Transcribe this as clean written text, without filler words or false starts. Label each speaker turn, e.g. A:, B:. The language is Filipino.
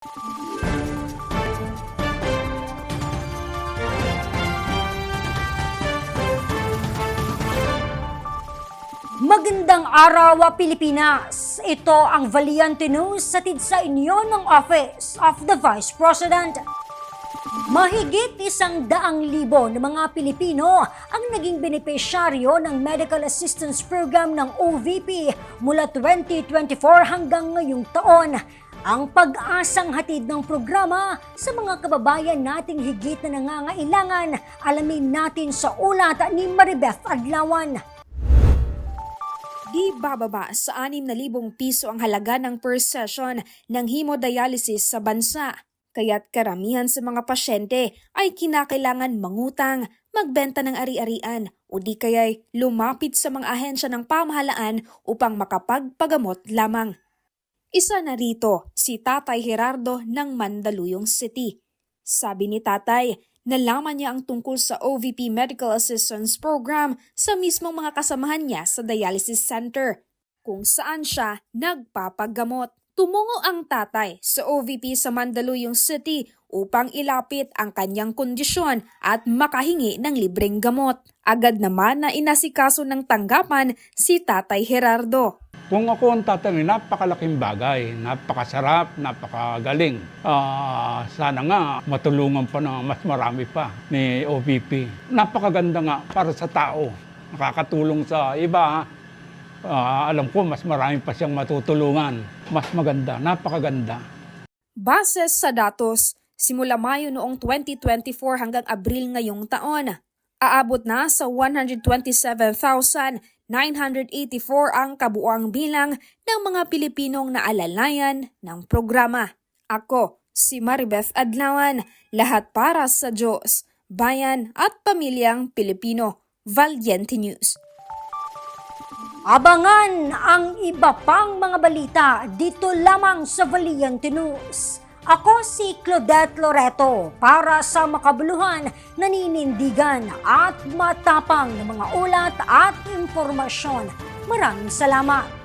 A: Magandang araw, Pilipinas! Ito ang Valiente News hatid sa inyo ng Office of the Vice President. Mahigit 100,000 na mga Pilipino ang naging benepisyaryo ng Medical Assistance Program ng OVP mula 2024 hanggang ngayong taon. Ang pag-asang hatid ng programa sa mga kababayan nating higit na nangangailangan, alamin natin sa ulat ni Maribeth Adlawan.
B: Di bababa sa 6,000 piso ang halaga ng per session ng hemodialysis sa bansa. Kaya't karamihan sa mga pasyente ay kinakailangan mangutang, magbenta ng ari-arian o di kaya'y lumapit sa mga ahensya ng pamahalaan upang makapagpagamot lamang. Isa na rito si Tatay Gerardo ng Mandaluyong City. Sabi ni Tatay, nalaman niya ang tungkol sa OVP Medical Assistance Program sa mismong mga kasamahan niya sa dialysis center, kung saan siya nagpapagamot. Tumungo ang tatay sa OVP sa Mandaluyong City upang ilapit ang kanyang kondisyon at makahingi ng libreng gamot. Agad naman na inasikaso ng tanggapan si Tatay Gerardo.
C: Kung ako ang tatanungin, napakalaking bagay, napakasarap, napakagaling. Sana nga matulungan pa ng mas marami pa ni OVP. Napakaganda nga para sa tao, nakakatulong sa iba. Alam ko mas marami pa siyang matutulungan. Mas maganda, napakaganda.
B: Base sa datos, simula Mayo noong 2024 hanggang Abril ngayong taon, aabot na sa 127,984 ang kabuuang bilang ng mga Pilipinong naalalayan ng programa. Ako, si Maribeth Adlawan, lahat para sa Diyos, bayan at pamilyang Pilipino. Valiente News.
A: Abangan ang iba pang mga balita dito lamang sa Valiente News. Ako si Claudette Loreto para sa makabuluhan, naninindigan at matapang na mga ulat at impormasyon. Maraming salamat.